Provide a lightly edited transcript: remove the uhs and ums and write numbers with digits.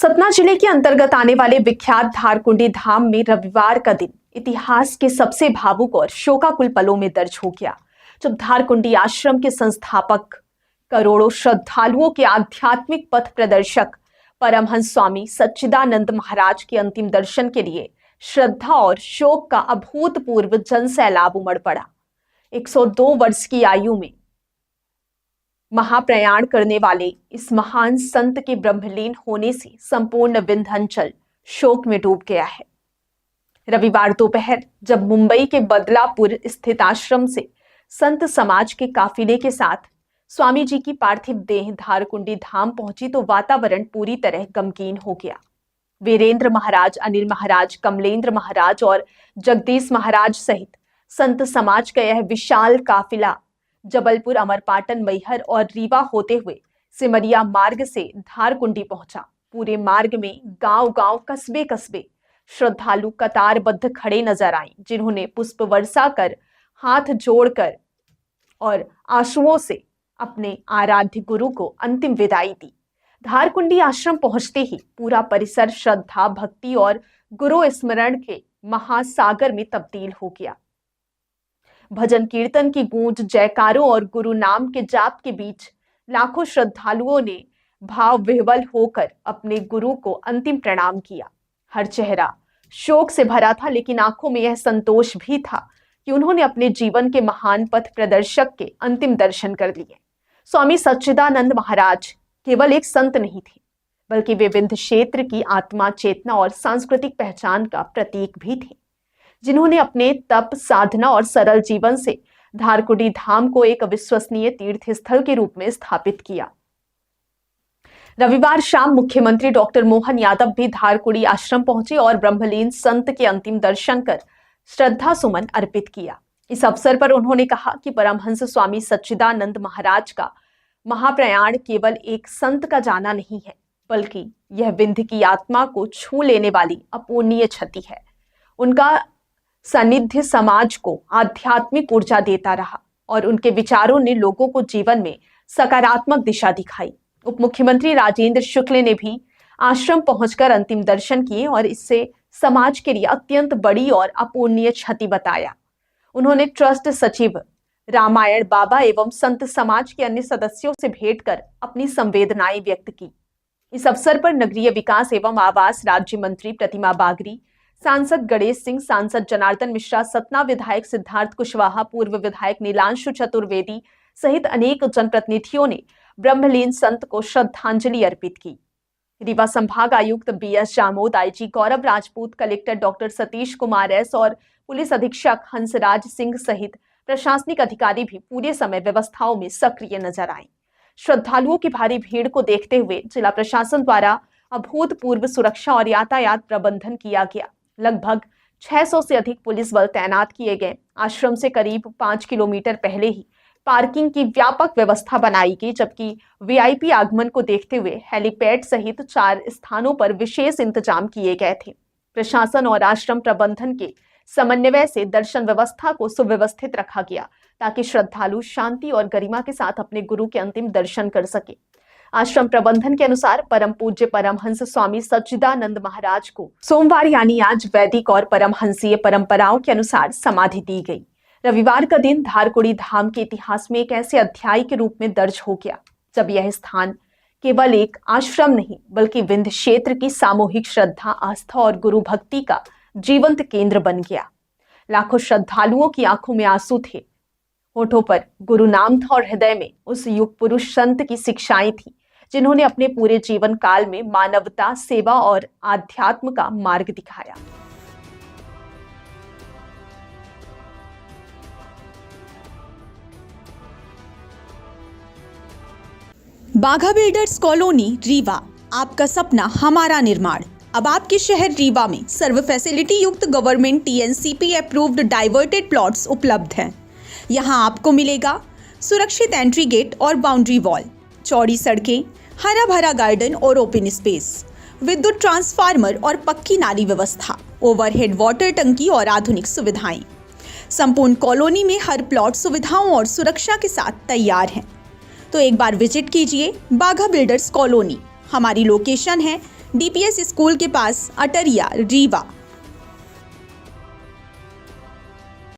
सतना जिले के अंतर्गत आने वाले विख्यात धारकुंडी धाम में रविवार का दिन इतिहास के सबसे भावुक और शोकाकुल पलों में दर्ज हो गया, जब धारकुंडी आश्रम के संस्थापक, करोड़ों श्रद्धालुओं के आध्यात्मिक पथ प्रदर्शक परमहंस स्वामी सच्चिदानंद महाराज के अंतिम दर्शन के लिए श्रद्धा और शोक का अभूतपूर्व जन सैलाब उमड़ पड़ा। 102 वर्ष की आयु में महाप्रयाण करने वाले इस महान संत के ब्रह्मलीन होने से संपूर्ण विंध्याचल शोक में डूब गया है। रविवार दोपहर जब मुंबई के बदलापुर स्थित आश्रम से संत समाज के काफिले के साथ स्वामी जी की पार्थिव देह धारकुंडी धाम पहुंची तो वातावरण पूरी तरह गमगीन हो गया। वीरेंद्र महाराज, अनिल महाराज, कमलेंद्र महाराज और जगदीश महाराज सहित संत समाज का यह विशाल काफिला जबलपुर, अमरपाटन, मैहर और रीवा होते हुए सिमरिया मार्ग से धारकुंडी पहुंचा। पूरे मार्ग में गांव-गांव, कस्बे-कस्बे श्रद्धालु कतारबद्ध खड़े नजर आए, जिन्होंने पुष्प वर्षा कर, हाथ जोड़कर और आंसुओं से अपने आराध्य गुरु को अंतिम विदाई दी। धारकुंडी आश्रम पहुंचते ही पूरा परिसर श्रद्धा, भक्ति और गुरु स्मरण के महासागर में तब्दील हो गया। भजन कीर्तन की गूंज, जयकारों और गुरु नाम के जाप के बीच लाखों श्रद्धालुओं ने भाव विह्वल होकर अपने गुरु को अंतिम प्रणाम किया। हर चेहरा शोक से भरा था, लेकिन आंखों में यह संतोष भी था कि उन्होंने अपने जीवन के महान पथ प्रदर्शक के अंतिम दर्शन कर लिए। स्वामी सच्चिदानंद महाराज केवल एक संत नहीं थे, बल्कि वे विंध्य क्षेत्र की आत्मा, चेतना और सांस्कृतिक पहचान का प्रतीक भी थे, जिन्होंने अपने तप, साधना और सरल जीवन से धारकुंडी धाम को एक अविश्वसनीय तीर्थ स्थल के रूप में स्थापित किया। रविवार शाम मुख्यमंत्री डॉक्टर मोहन यादव भी धारकुंडी आश्रम पहुंचे और ब्रह्मलीन संत के अंतिम दर्शन कर श्रद्धा सुमन अर्पित किया। इस अवसर पर उन्होंने कहा कि परमहंस स्वामी सच्चिदानंद महाराज का महाप्रयाण केवल एक संत का जाना नहीं है, बल्कि यह विंध्य की आत्मा को छू लेने वाली अपूर्णीय क्षति है। उनका सानिध्य समाज को आध्यात्मिक ऊर्जा देता रहा और उनके विचारों ने लोगों को जीवन में सकारात्मक दिशा दिखाई। उप मुख्यमंत्री राजेंद्र शुक्ल ने भी आश्रम पहुंचकर अंतिम दर्शन किए और इससे समाज के लिए अत्यंत बड़ी और अपूर्णीय क्षति बताया। उन्होंने ट्रस्ट सचिव रामायण बाबा एवं संत समाज के अन्य सदस्यों से भेंट कर अपनी संवेदनाएं व्यक्त की। इस अवसर पर नगरीय विकास एवं आवास राज्य मंत्री प्रतिमा बागरी, सांसद गणेश सिंह, सांसद जनार्दन मिश्रा, सतना विधायक सिद्धार्थ कुशवाहा, पूर्व विधायक नीलांशु चतुर्वेदी सहित अनेक जनप्रतिनिधियों ने ब्रह्मलीन संत को श्रद्धांजलि अर्पित की। रीवा संभाग आयुक्त BS Jamod, IG Gaurav Rajput, collector doctor Satish Kumar S और पुलिस अधीक्षक हंसराज सिंह सहित प्रशासनिक अधिकारी भी पूरे समय व्यवस्थाओं में सक्रिय नजर आए। श्रद्धालुओं की भारी भीड़ को देखते हुए जिला प्रशासन द्वारा अभूतपूर्व सुरक्षा और यातायात प्रबंधन किया गया। लगभग 600 से अधिक पुलिस बल तैनात किए गए। आश्रम से करीब 5 किलोमीटर पहले ही पार्किंग की व्यापक व्यवस्था बनाई गई, जबकि VIP आगमन को देखते हुए हेलीपैड सहित 4 स्थानों पर विशेष इंतजाम किए गए थे। प्रशासन और आश्रम प्रबंधन के समन्वय से दर्शन व्यवस्था को सुव्यवस्थित रखा गया, ताकि श्रद्धालु शांति और गरिमा के साथ अपने गुरु के अंतिम दर्शन कर सके। आश्रम प्रबंधन के अनुसार परम पूज्य परमहंस स्वामी सच्चिदानंद महाराज को सोमवार यानी आज वैदिक और परमहंसीय परंपराओं के अनुसार समाधि दी गई। रविवार का दिन धारकुंडी धाम के इतिहास में एक ऐसे अध्याय के रूप में दर्ज हो गया, जब यह स्थान केवल एक आश्रम नहीं, बल्कि विंध्य क्षेत्र की सामूहिक श्रद्धा, आस्था और गुरु भक्ति का जीवंत केंद्र बन गया। लाखों श्रद्धालुओं की आंखों में आंसू थे, होठों पर गुरु नाम था और हृदय में उस युग पुरुष संत की शिक्षाएं थी, जिन्होंने अपने पूरे जीवन काल में मानवता, सेवा और आध्यात्म का मार्ग दिखाया। बाघा बिल्डर्स कॉलोनी रीवा, आपका सपना हमारा निर्माण। अब आपके शहर रीवा में सर्व फैसिलिटी युक्त government TNCP approved diverted plots उपलब्ध हैं। यहाँ आपको मिलेगा सुरक्षित एंट्री गेट और बाउंड्री वॉल, चौड़ी सड़कें, हरा भरा गार्डन और ओपन स्पेस, विद्युत ट्रांसफार्मर और पक्की नाली व्यवस्था, ओवरहेड वाटर टंकी और आधुनिक सुविधाएं। संपूर्ण कॉलोनी में हर प्लॉट सुविधाओं और सुरक्षा के साथ तैयार है। तो एक बार विजिट कीजिए बाघा बिल्डर्स कॉलोनी। हमारी लोकेशन है DPS स्कूल के पास अटरिया रीवा।